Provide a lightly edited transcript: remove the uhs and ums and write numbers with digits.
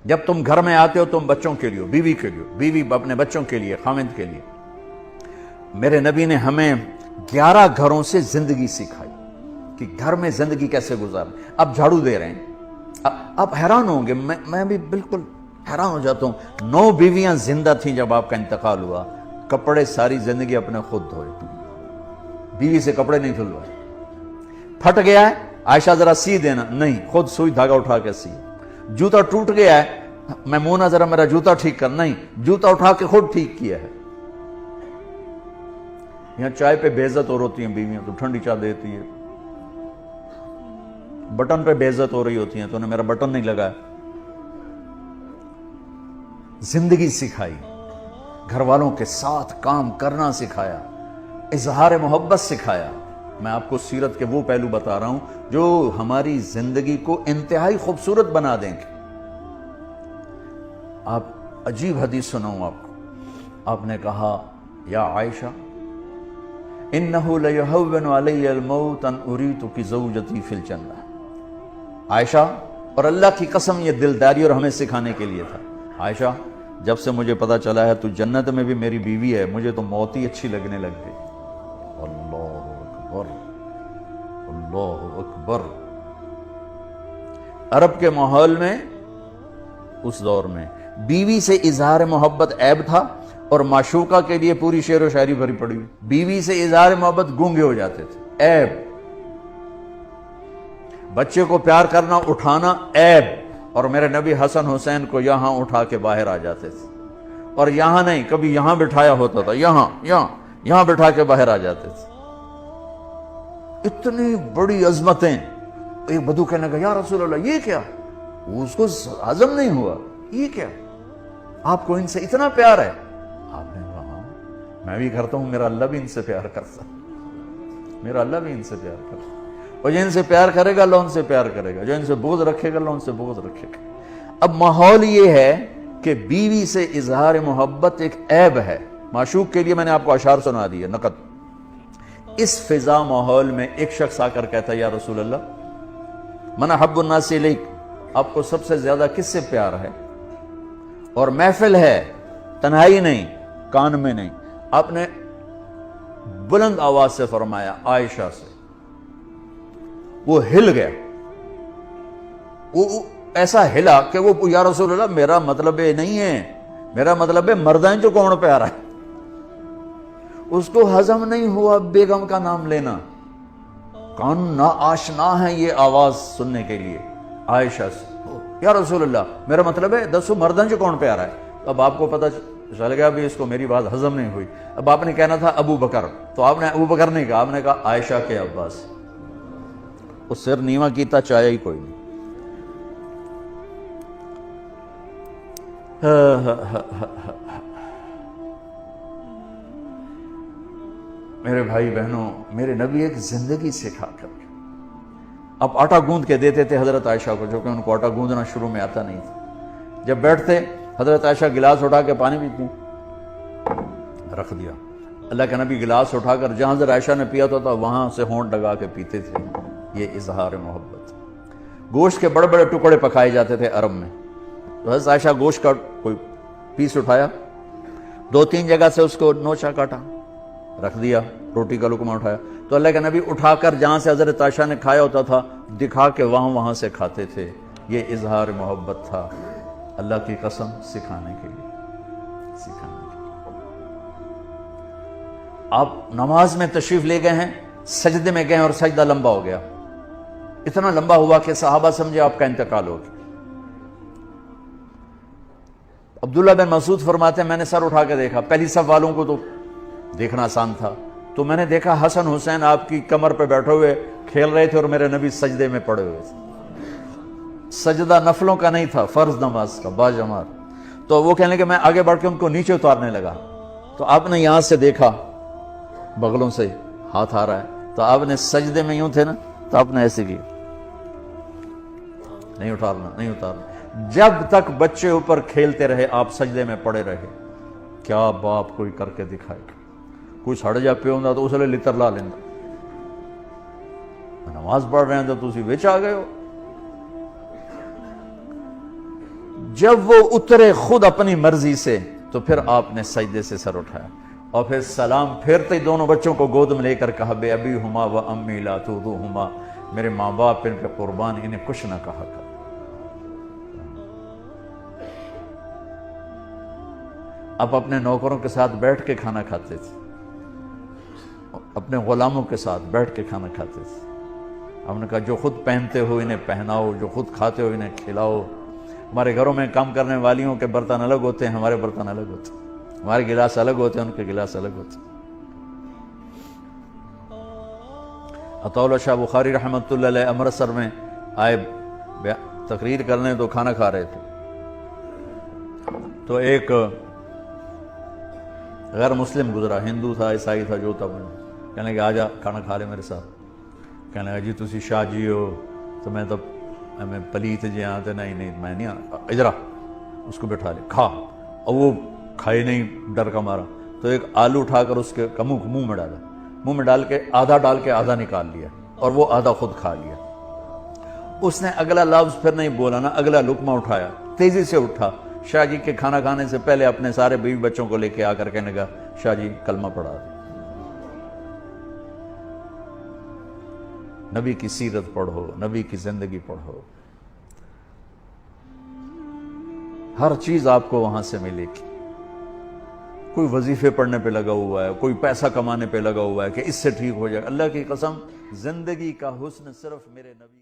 جب تم گھر میں آتے ہو تم بچوں کے لیے، بیوی کے لیے، بیوی اپنے بچوں کے لیے، خاوند کے لیے۔ میرے نبی نے ہمیں 11 گھروں سے زندگی سکھائی کہ گھر میں زندگی کیسے گزاریں۔ اب جھاڑو دے رہے ہیں، آپ حیران ہوں گے، میں بھی بالکل حیران ہو جاتا ہوں۔ 9 بیویاں زندہ تھیں جب آپ کا انتقال ہوا، کپڑے ساری زندگی اپنے خود دھوئے، بیوی سے کپڑے نہیں دھلوائے۔ پھٹ گیا ہے، عائشہ ذرا سی دینا، نہیں، خود سوئی دھاگا اٹھا کے سی۔ جوتا ٹوٹ گیا ہے، میمونہ ذرا میرا جوتا ٹھیک کر، نہیں، جوتا اٹھا کے خود ٹھیک کیا ہے۔ یہاں چائے پہ بے عزت اور ہوتی ہیں بیویاں، تو ٹھنڈی چائے دیتی ہے، بٹن پہ بے عزت ہو رہی ہوتی ہیں، تو انہیں میرا بٹن نہیں لگا۔ زندگی سکھائی، گھر والوں کے ساتھ کام کرنا سکھایا، اظہار محبت سکھایا۔ میں آپ کو سیرت کے وہ پہلو بتا رہا ہوں جو ہماری زندگی کو انتہائی خوبصورت بنا دیں گے۔ آپ عجیب حدیث سناؤں آپ کو، آپ نے کہا یا عائشہ انہو لیہون علی الموت ان اریتک زوجتی فی الجنہ۔ عائشہ، اور اللہ کی قسم یہ دلداری اور ہمیں سکھانے کے لیے تھا، عائشہ جب سے مجھے پتا چلا ہے تو جنت میں بھی میری بیوی ہے، مجھے تو موت ہی اچھی لگنے لگ گئی۔ اللہ اکبر، اللہ اکبر۔ عرب کے ماحول میں اس دور میں بیوی سے اظہار محبت عیب تھا، اور معشوقہ کے لیے پوری شعر و شاعری بھری پڑی ہوئی۔ بیوی سے اظہار محبت گونگے ہو جاتے تھے، عیب۔ بچے کو پیار کرنا، اٹھانا، عیب۔ اور میرے نبی حسن حسین کو یہاں اٹھا کے باہر آ جاتے تھے، اور یہاں نہیں، کبھی یہاں بٹھایا ہوتا تھا، یہاں بٹھا کے باہر آ جاتے تھے۔ اتنی بڑی عظمتیں۔ ایک بدو کہنے لگا یا رسول اللہ یہ کیا؟ اس کو ہضم نہیں ہوا، یہ کیا؟ آپ کو ان سے اتنا پیار ہے؟ آپ نے کہا ہاں میں بھی کرتا ہوں، میرا اللہ بھی ان سے پیار کرتا، میرا اللہ بھی ان سے پیار کرتا، اور جو ان سے پیار کرے گا اللہ ان سے پیار کرے گا، جو ان سے بغض رکھے گا اللہ ان سے بغض رکھے گا۔ اب ماحول یہ ہے کہ بیوی سے اظہار محبت ایک عیب ہے۔ معشوق کے لیے میں نے آپ کو اشعار سنا دی ہے، نقد۔ اس فضا ماحول میں ایک شخص آ کر کہتا ہے یا رسول اللہ من احب الناس الیک، آپ کو سب سے زیادہ کس سے پیار ہے؟ اور محفل ہے، تنہائی نہیں، کان میں نہیں۔ آپ نے بلند آواز سے فرمایا عائشہ سے۔ وہ ہل گیا، وہ ایسا ہلا کہ وہ یا رسول اللہ میرا مطلب یہ نہیں ہے، میرا مطلب ہے مردیں جو کون پیارا ہے۔ اس کو ہضم نہیں ہوا بیگم کا نام لینا، کان نا آشنا ہے یہ آواز سننے کے لیے عائشہ سے۔ یا رسول اللہ میرا مطلب ہے دسو مردیں جو کون پیارا ہے۔ اب آپ کو پتہ چل گیا بھی اس کو میری بات ہضم نہیں ہوئی۔ اب آپ نے کہنا تھا ابو بکر، تو آپ نے ابو بکر نہیں کہا، آپ نے کہا عائشہ کے عباس۔ وہ سر نیواں کیتا چاہے ہی کوئی نہیں۔ میرے بھائی بہنوں، میرے نبی ایک زندگی سکھا کر کے اب آٹا گوندھ کے دیتے تھے حضرت عائشہ کو، جو کہ ان کو آٹا گوندھنا شروع میں آتا نہیں تھا۔ جب بیٹھتے حضرت عائشہ گلاس اٹھا کے پانی پیتی، رکھ دیا۔ اللہ کے نبی گلاس اٹھا کر جہاں حضرت عائشہ نے پیا تھا وہاں سے ہونٹ لگا کے پیتے تھے۔ یہ اظہار محبت۔ گوشت کے بڑے بڑے ٹکڑے پکائے جاتے تھے عرب میں، تو حضرت عائشہ گوشت کا کوئی پیس اٹھایا، 2-3 جگہ سے اس کو نوچا کاٹا، رکھ دیا، روٹی کا لقمہ اٹھایا، تو اللہ کے نبی اٹھا کر جہاں سے حضرت عائشہ نے کھایا ہوتا تھا دکھا کے وہاں سے کھاتے تھے۔ یہ اظہار محبت تھا، اللہ کی قسم سکھانے کے لیے، سکھانے کے لیے۔ آپ نماز میں تشریف لے گئے ہیں، سجدے میں گئے اور سجدہ لمبا ہو گیا، اتنا لمبا ہوا کہ صحابہ سمجھے آپ کا انتقال ہو گیا۔ عبداللہ بن مسعود فرماتے ہیں میں نے سر اٹھا کے دیکھا، پہلی صف والوں کو تو دیکھنا آسان تھا، تو میں نے دیکھا حسن حسین آپ کی کمر پہ بیٹھے ہوئے کھیل رہے تھے اور میرے نبی سجدے میں پڑے ہوئے تھے۔ سجدہ نفلوں کا نہیں تھا، فرض نماز کا باجماعت۔ تو وہ کہنے کہ میں آگے بڑھ کے ان کو نیچے اتارنے لگا، تو آپ نے یہاں سے دیکھا بغلوں سے ہاتھ آ رہا ہے، تو آپ نے سجدے میں یوں تھے نا، تو آپ نے ایسے کیا، نہیں اتارنا، نہیں اتارنا۔ جب تک بچے اوپر کھیلتے رہے آپ سجدے میں پڑے رہے۔ کیا باپ کوئی کر کے دکھائے، کوئی سڑ جا پہ ہوں تو اس لیے لتر لا لینا، نماز پڑھ رہے ہیں تو تسی وچ آ گئے ہو۔ جب وہ اترے خود اپنی مرضی سے تو پھر آپ نے سجدے سے سر اٹھایا اور پھر سلام پھرتے ہی دونوں بچوں کو گود میں لے کر کہا بے ابی ہما و امی لا تؤذوہما، میرے ماں باپ ان پہ قربان، انہیں کچھ نہ کہا کر۔ آپ اپنے نوکروں کے ساتھ بیٹھ کے کھانا کھاتے تھے، اپنے غلاموں کے ساتھ بیٹھ کے کھانا کھاتے تھے۔ ہم نے کہا جو خود پہنتے ہو انہیں پہناؤ، جو خود کھاتے ہو انہیں کھلاؤ۔ ہمارے گھروں میں کام کرنے والیوں کے برتن الگ ہوتے ہیں، ہمارے برتن الگ ہوتے ہیں، ہمارے گلاس الگ ہوتے ہیں، ان کے گلاس الگ ہوتے ہیں۔ عطا اللہ شاہ بخاری رحمۃ اللہ علیہ امرتسر میں آئے تقریر کرنے، تو کھانا کھا رہے تھے، تو ایک غیر مسلم گزرا، ہندو تھا عیسائی تھا جو تھا، کہنے لگا آجا کھانا کھا لے میرے ساتھ۔ کہنے لگا جی تسی شاہ جی ہو، تو میں تو میں پلیت جی ہاں، تو نہیں میں نہیں آنا، ادھر آ، اس کو بٹھا لے کھا، اور وہ کھائے نہیں ڈر کا مارا، تو ایک آلو اٹھا کر اس کے منہ میں ڈالا، منہ میں ڈال کے آدھا نکال لیا اور وہ آدھا خود کھا لیا۔ اس نے اگلا لفظ پھر نہیں بولا نا، اگلا لقمہ اٹھایا، تیزی سے اٹھا، شاہ جی کے کھانا کھانے سے پہلے اپنے سارے بیوی بچوں کو لے کے آ کر کہنے لگا شاہ جی کلمہ پڑھا دیں، نبی کی سیرت پڑھو، نبی کی زندگی پڑھو، ہر چیز آپ کو وہاں سے ملے گی۔ کوئی وظیفے پڑھنے پہ لگا ہوا ہے، کوئی پیسہ کمانے پہ لگا ہوا ہے کہ اس سے ٹھیک ہو جائے، اللہ کی قسم زندگی کا حسن صرف میرے نبی